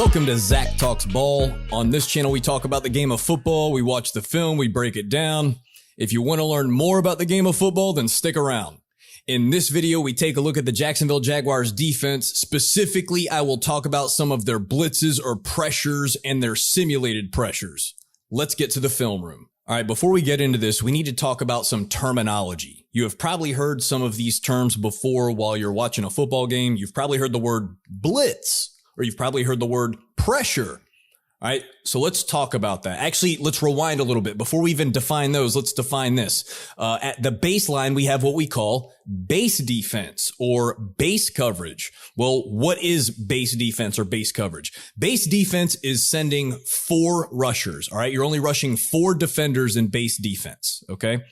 Welcome to Zack Talks Ball. On this channel, we talk about the game of football. We watch the film, we break it down. If you want to learn more about the game of football, then stick around. In this video, we take a look at the Jacksonville Jaguars defense. Specifically, I will talk about some of their blitzes or pressures and their simulated pressures. Let's get to the film room. All right, before we get into this, we need to talk about some terminology. You have probably heard some of these terms before while you're watching a football game. You've probably heard the word blitz, or you've probably heard the word pressure. All right, so let's talk about that. Actually, let's rewind a little bit. Before we even define those, let's define this. At the baseline, we have what we call base defense or base coverage. Well, what is base defense or base coverage? Base defense is sending 4 rushers. All right, you're only rushing 4 defenders in base defense, okay?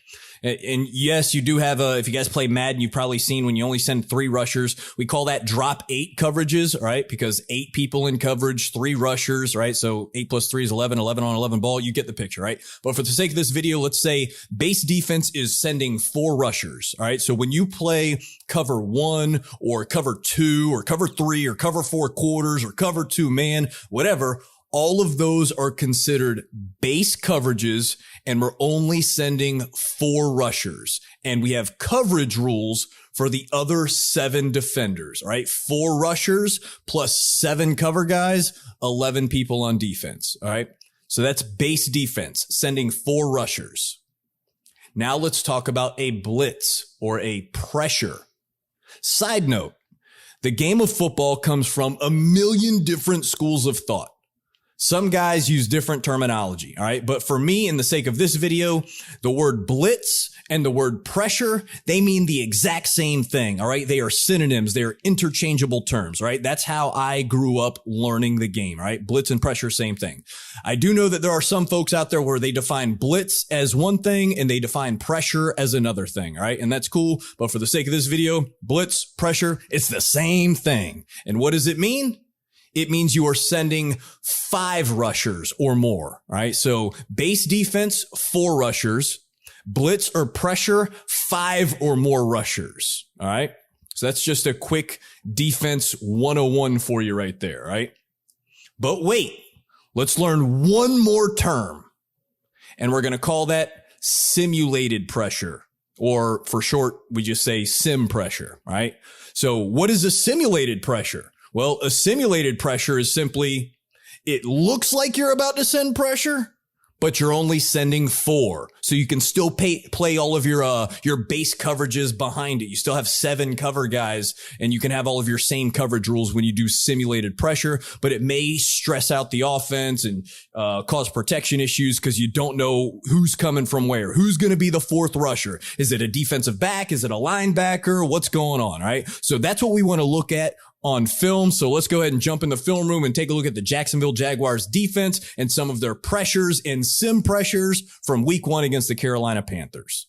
And yes, you do have if you guys play Madden, you've probably seen when you only send 3 rushers, we call that drop 8 coverages, right? Because 8 people in coverage, 3 rushers, right? So 8 plus 3 is 11, 11 on 11 ball. You get the picture, right? But for the sake of this video, let's say base defense is sending 4 rushers, all right? So when you play cover 1 or cover 2 or cover 3 or cover 4 quarters or cover 2 man, whatever, all of those are considered base coverages, and we're only sending 4 rushers. And we have coverage rules for the other 7 defenders, all right? 4 rushers plus 7 cover guys, 11 people on defense, all right? So that's base defense, sending 4 rushers. Now let's talk about a blitz or a pressure. Side note, the game of football comes from a million different schools of thought. Some guys use different terminology, all right? But for me, in the sake of this video, the word blitz and the word pressure, they mean the exact same thing, all right? They are synonyms. They are interchangeable terms, right? That's how I grew up learning the game, right? Blitz and pressure, same thing. I do know that there are some folks out there where they define blitz as one thing and they define pressure as another thing, all right? And that's cool. But for the sake of this video, blitz, pressure, it's the same thing. And what does it mean? It means you are sending 5 rushers or more, right? So base defense, 4 rushers, blitz or pressure, 5 or more rushers, all right? So that's just a quick defense 101 for you right there, right? But wait, let's learn one more term, and we're going to call that simulated pressure, or for short, we just say sim pressure, right? So what is a simulated pressure? Well, a simulated pressure is simply, it looks like you're about to send pressure, but you're only sending 4. So you can still play all of your base coverages behind it. You still have 7 cover guys, and you can have all of your same coverage rules when you do simulated pressure, but it may stress out the offense and cause protection issues because you don't know who's coming from where. Who's going to be the 4th rusher? Is it a defensive back? Is it a linebacker? What's going on, right? So that's what we want to look at on film. So let's go ahead and jump in the film room and take a look at the Jacksonville Jaguars defense and some of their pressures and sim pressures from week 1 against the Carolina Panthers.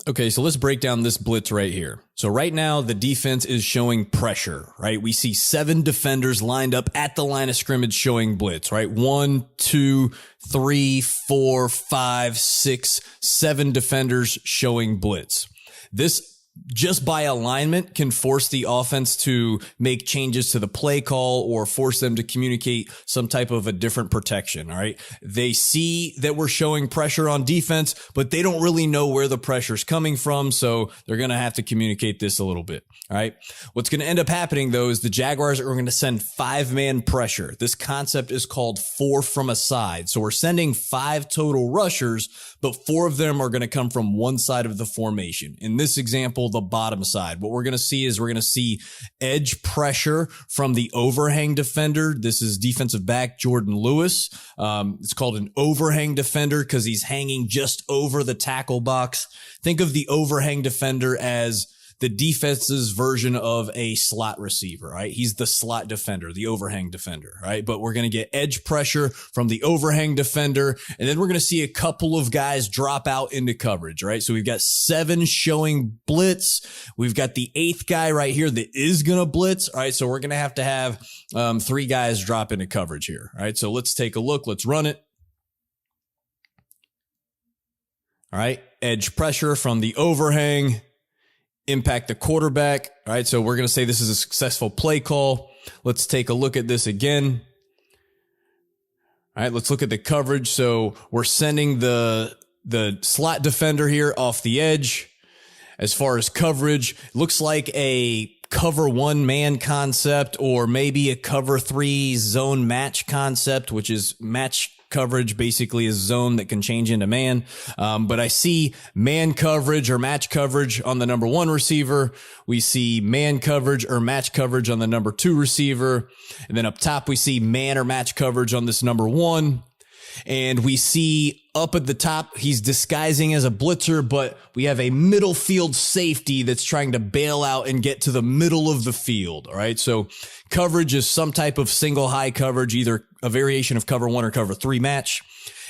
Okay, so let's break down this blitz right here. So right now, the defense is showing pressure, right? We see 7 defenders lined up at the line of scrimmage showing blitz, right? 1, 2, 3, 4, 5, 6, 7 defenders showing blitz. This just by alignment can force the offense to make changes to the play call or force them to communicate some type of a different protection. All right. They see that we're showing pressure on defense, but they don't really know where the pressure is coming from. So they're going to have to communicate this a little bit. All right. What's going to end up happening though is the Jaguars are going to send 5-man pressure. This concept is called 4 from a side. So we're sending 5 total rushers, but 4 of them are going to come from one side of the formation. In this example, the bottom side. What we're going to see is we're going to see edge pressure from the overhang defender. This is defensive back Jordan Lewis. It's called an overhang defender because he's hanging just over the tackle box. Think of the overhang defender as the defense's version of a slot receiver, right? He's the slot defender, the overhang defender, right? But we're going to get edge pressure from the overhang defender, and then we're going to see a couple of guys drop out into coverage, right? So we've got 7 showing blitz. We've got the 8th guy right here that is going to blitz, all right? So we're going to have 3 guys drop into coverage here, all right? So let's take a look. Let's run it. All right, edge pressure from the overhang. Impact the quarterback. All right, so we're going to say this is a successful play call. let's take a look at this again. All right, let's look at the coverage. So we're sending the slot defender here off the edge. As far as coverage, looks like a cover one man concept or maybe a cover three zone match concept, which is match coverage basically is zone that can change into man. But I see man coverage or match coverage on the number one receiver. We see man coverage or match coverage on the number two receiver. And then up top, we see man or match coverage on this number one. And we see up at the top, he's disguising as a blitzer, but we have a middle field safety that's trying to bail out and get to the middle of the field. All right. So coverage is some type of single high coverage, either a variation of cover one or cover three match.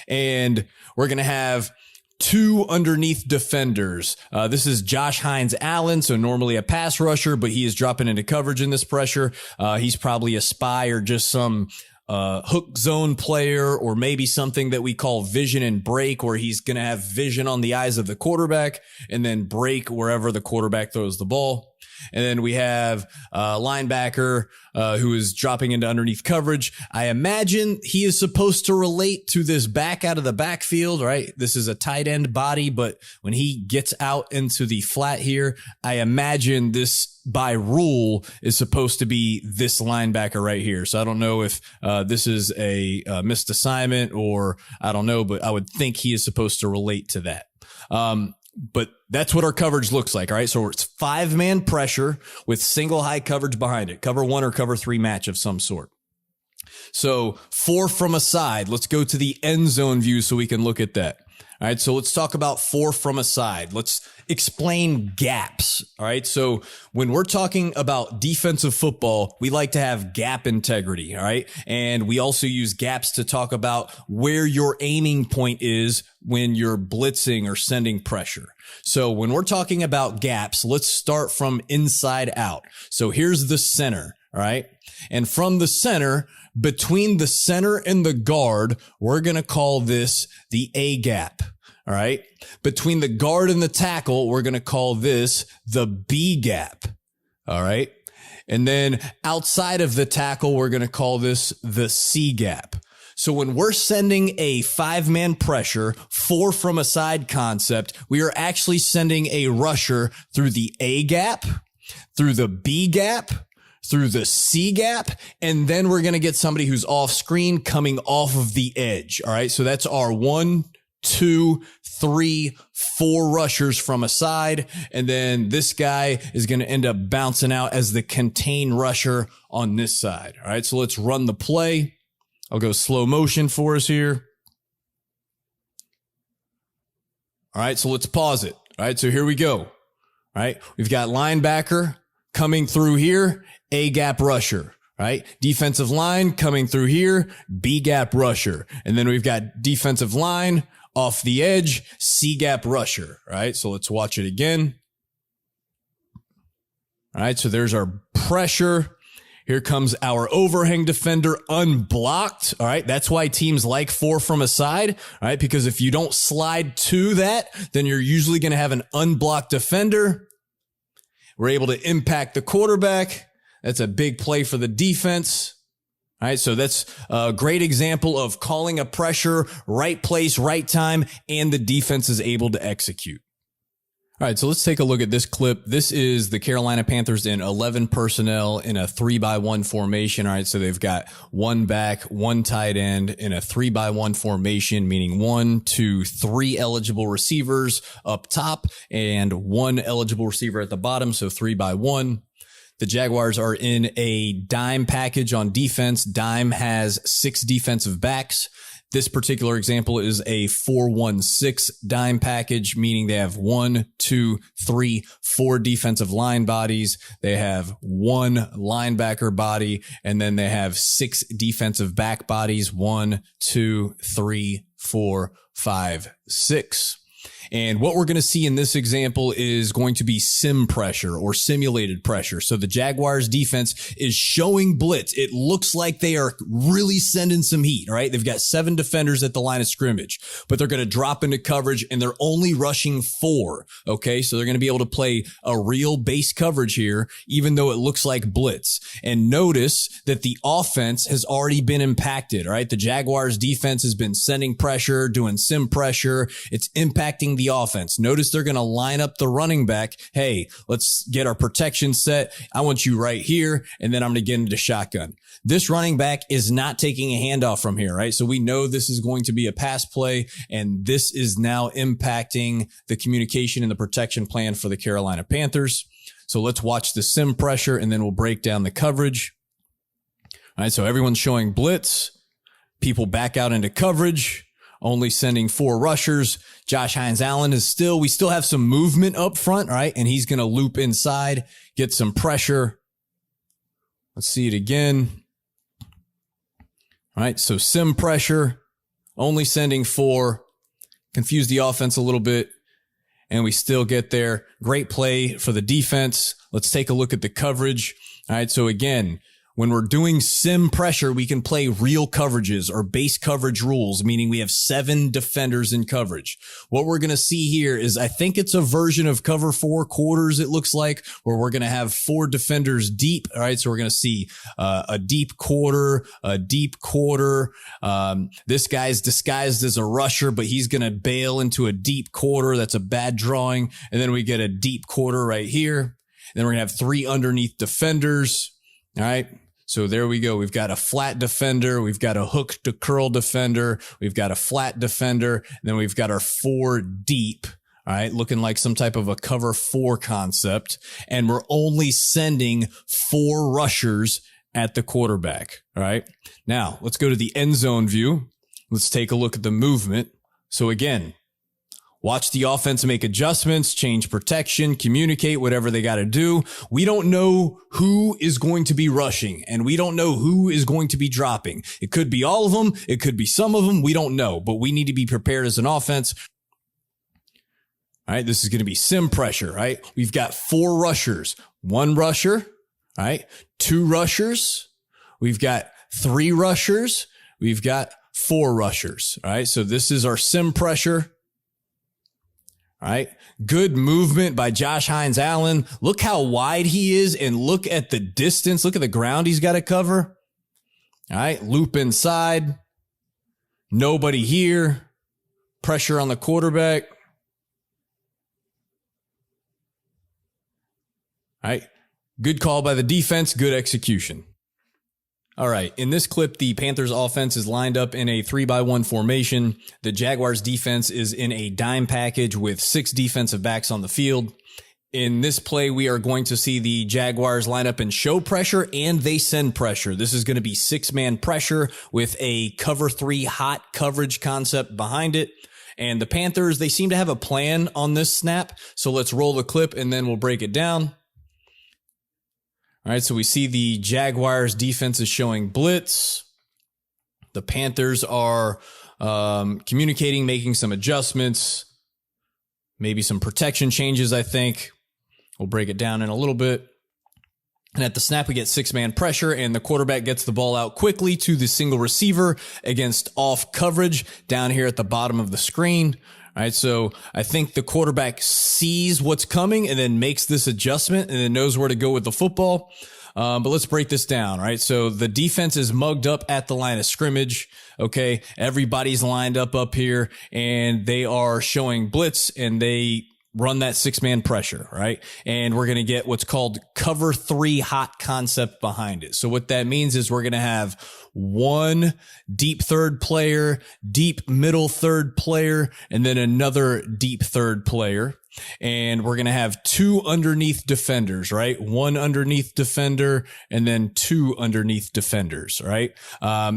And we're going to have two underneath defenders. This is Josh Hines Allen. So normally a pass rusher, but he is dropping into coverage in this pressure. He's probably a spy or just some hook zone player, or maybe something that we call vision and break, where he's going to have vision on the eyes of the quarterback and then break wherever the quarterback throws the ball. And then we have a linebacker who is dropping into underneath coverage. I imagine he is supposed to relate to this back out of the backfield, right? This is a tight end body, but when he gets out into the flat here, I imagine this by rule is supposed to be this linebacker right here. So I don't know if this is a missed assignment or I don't know, but I would think he is supposed to relate to that. But that's what our coverage looks like. All right. So it's 5-man pressure with single high coverage behind it. Cover one or cover three match of some sort. So 4 from a side. Let's go to the end zone view so we can look at that. All right. So let's talk about 4 from a side. Let's explain gaps. All right. So when we're talking about defensive football, we like to have gap integrity. All right. And we also use gaps to talk about where your aiming point is when you're blitzing or sending pressure. So when we're talking about gaps, let's start from inside out. So here's the center. All right. And from the center, between the center and the guard, we're going to call this the A gap. All right. Between the guard and the tackle, we're going to call this the B gap. All right. And then outside of the tackle, we're going to call this the C gap. So when we're sending a 5-man pressure, 4 from a side concept, we are actually sending a rusher through the A gap, through the B gap, through the C gap, and then we're going to get somebody who's off screen coming off of the edge. All right. So that's our 1, 2, 3, 4 rushers from a side. And then this guy is going to end up bouncing out as the contain rusher on this side. All right. So let's run the play. I'll go slow motion for us here. All right. So let's pause it. All right. So here we go. All right. We've got linebacker coming through here, A gap rusher, right? Defensive line coming through here, B gap rusher. And then we've got defensive line off the edge, C gap rusher, right? So let's watch it again. All right. So there's our pressure. Here comes our overhang defender unblocked. All right. That's why teams like 4 from a side. All right. Because if you don't slide to that, then you're usually going to have an unblocked defender. We're able to impact the quarterback. That's a big play for the defense. All right. So that's a great example of calling a pressure, right place, right time, and the defense is able to execute. All right, so let's take a look at this clip. This is the Carolina Panthers in 11 personnel in a 3-by-1 formation. All right, so they've got 1 back, 1 tight end in a 3-by-1 formation, meaning 1, 2, 3 eligible receivers up top and 1 eligible receiver at the bottom, so 3-by-1. The Jaguars are in a dime package on defense. Dime has 6 defensive backs. This particular example is a 4-1-6 dime package, meaning they have 1, 2, 3, 4 defensive line bodies. They have 1 linebacker body, and then they have 6 defensive back bodies. 1, 2, 3, 4, 5, 6. And what we're going to see in this example is going to be sim pressure or simulated pressure. So the Jaguars defense is showing blitz. It looks like they are really sending some heat, all right? They've got 7 defenders at the line of scrimmage, but they're going to drop into coverage and they're only rushing 4, okay? So they're going to be able to play a real base coverage here, even though it looks like blitz. And notice that the offense has already been impacted, all right? The Jaguars defense has been sending pressure, doing sim pressure. It's impacting the offense. Notice they're going to line up the running back. Hey, let's get our protection set. I want you right here. And then I'm going to get into shotgun. This running back is not taking a handoff from here, right? So we know this is going to be a pass play, and this is now impacting the communication and the protection plan for the Carolina Panthers. So let's watch the sim pressure, and then we'll break down the coverage. All right, so everyone's showing blitz. People back out into coverage. Only sending 4 rushers. Josh Hines-Allen we still have some movement up front, right? And he's going to loop inside, get some pressure. Let's see it again. All right, so sim pressure, only sending 4. Confuse the offense a little bit, and we still get there. Great play for the defense. Let's take a look at the coverage. All right, so again, when we're doing sim pressure, we can play real coverages or base coverage rules, meaning we have 7 defenders in coverage. What we're going to see here is, I think it's a version of cover 4 quarters, it looks like, where we're going to have 4 defenders deep. All right, so we're going to see a deep quarter. This guy's disguised as a rusher, but he's going to bail into a deep quarter. That's a bad drawing. And then we get a deep quarter right here. And then we're going to have 3 underneath defenders. All right. So there we go. We've got a flat defender. We've got a hook to curl defender. We've got a flat defender. And then we've got our 4 deep. All right. Looking like some type of a cover 4 concept. And we're only sending 4 rushers at the quarterback. All right. Now let's go to the end zone view. Let's take a look at the movement. So again, watch the offense make adjustments, change protection, communicate, whatever they got to do. We don't know who is going to be rushing, and we don't know who is going to be dropping. It could be all of them. It could be some of them. We don't know, but we need to be prepared as an offense. All right, this is going to be sim pressure, right? We've got 4 rushers, 1 rusher, all right, 2 rushers. We've got 3 rushers. We've got 4 rushers, all right? So this is our sim pressure. All right. Good movement by Josh Hines-Allen. Look how wide he is, and look at the distance. Look at the ground he's got to cover. All right. Loop inside. Nobody here. Pressure on the quarterback. All right. Good call by the defense. Good execution. All right. In this clip, the Panthers offense is lined up in a 3-by-1 formation. The Jaguars defense is in a dime package with 6 defensive backs on the field. In this play, we are going to see the Jaguars line up in show pressure, and they send pressure. This is going to be 6-man pressure with a cover 3 hot coverage concept behind it. And the Panthers, they seem to have a plan on this snap. So let's roll the clip and then we'll break it down. All right, so we see the Jaguars defense is showing blitz. The Panthers are communicating, making some adjustments, maybe some protection changes, I think. We'll break it down in a little bit. And at the snap, we get 6-man pressure, and the quarterback gets the ball out quickly to the single receiver against off coverage down here at the bottom of the screen. All right, so I think the quarterback sees what's coming and then makes this adjustment and then knows where to go with the football. But let's break this down, right? So the defense is mugged up at the line of scrimmage. Okay. Everybody's lined up here, and they are showing blitz, and they run that 6-man pressure, right? And we're going to get what's called cover 3 hot concept behind it. So what that means is we're going to have 1 deep third player, deep middle third player, and then another deep third player. And we're going to have 2 underneath defenders, right? 1 underneath defender and then 2 underneath defenders, right?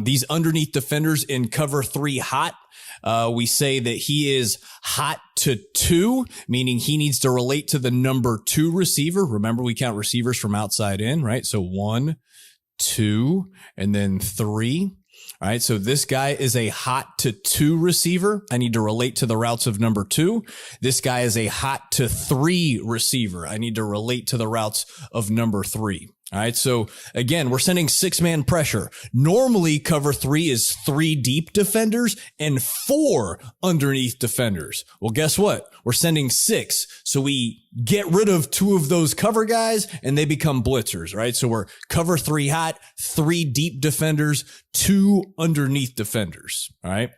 These underneath defenders in cover 3 hot, we say that he is hot to 2, meaning he needs to relate to the number 2 receiver. Remember, we count receivers from outside in, right? So 1, 2, and then 3. All right, so this guy is a hot to 2 receiver. I need to relate to the routes of number 2. This guy is a hot to 3 receiver. I need to relate to the routes of number 3. All right. So again, we're sending 6-man pressure. Normally cover 3 is 3 deep defenders and 4 underneath defenders. Well, guess what? We're sending 6. So we get rid of 2 of those cover guys and they become blitzers, right? So we're cover 3 hot, 3 deep defenders, 2 underneath defenders. All right.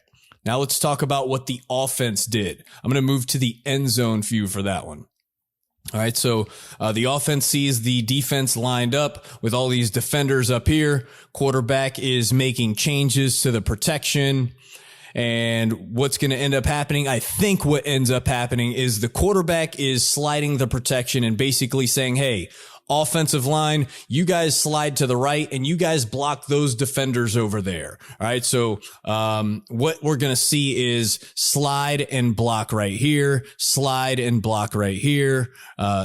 Now let's talk about what the offense did. I'm going to move to the end zone view for that one. All right, so the offense sees the defense lined up with all these defenders up here. Quarterback is making changes to the protection. And what's going to end up happening, I think what ends up happening is the quarterback is sliding the protection and basically saying, hey, offensive line, you guys slide to the right and you guys block those defenders over there. All right. So, what we're going to see is slide and block right here, slide and block right here,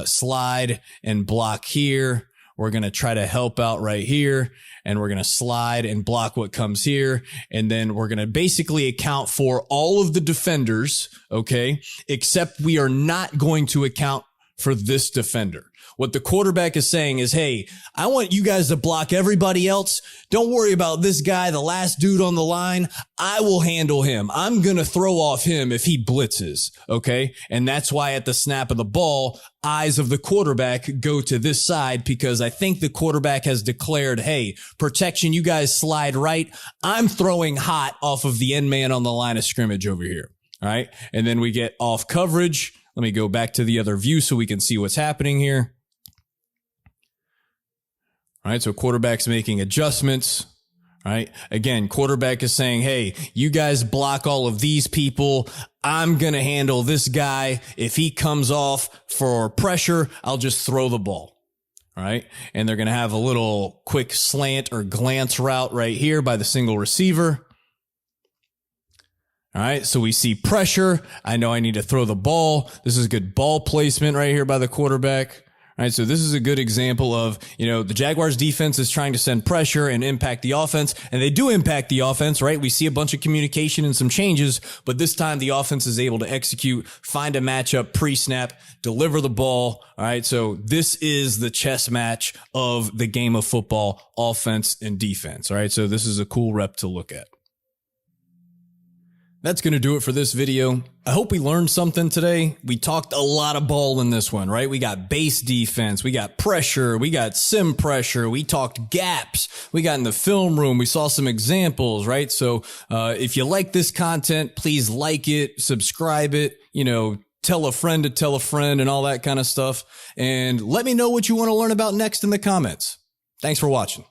slide and block here. We're going to try to help out right here and we're going to slide and block what comes here. And then we're going to basically account for all of the defenders. Okay. Except we are not going to account for this defender. What the quarterback is saying is, hey, I want you guys to block everybody else. Don't worry about this guy, the last dude on the line. I will handle him. I'm going to throw off him if he blitzes. Okay. And that's why at the snap of the ball, eyes of the quarterback go to this side because I think the quarterback has declared, hey, protection, you guys slide right. I'm throwing hot off of the end man on the line of scrimmage over here. All right. And then we get off coverage. Let me go back to the other view so we can see what's happening here. All right, so quarterback's making adjustments. All right, again, quarterback is saying, hey, you guys block all of these people. I'm going to handle this guy. If he comes off for pressure, I'll just throw the ball. All right, and they're going to have a little quick slant or glance route right here by the single receiver. All right, so we see pressure. I know I need to throw the ball. This is good ball placement right here by the quarterback. All right, so this is a good example of, the Jaguars defense is trying to send pressure and impact the offense, and they do impact the offense, right? We see a bunch of communication and some changes, but this time the offense is able to execute, find a matchup pre-snap, deliver the ball. All right, so this is the chess match of the game of football, offense and defense. All right, so this is a cool rep to look at. That's going to do it for this video. I hope we learned something today. We talked a lot of ball in this one, right? We got base defense. We got pressure. We got sim pressure. We talked gaps. We got in the film room. We saw some examples, right? So, if you like this content, please like it, subscribe it, tell a friend to tell a friend and all that kind of stuff. And let me know what you want to learn about next in the comments. Thanks for watching.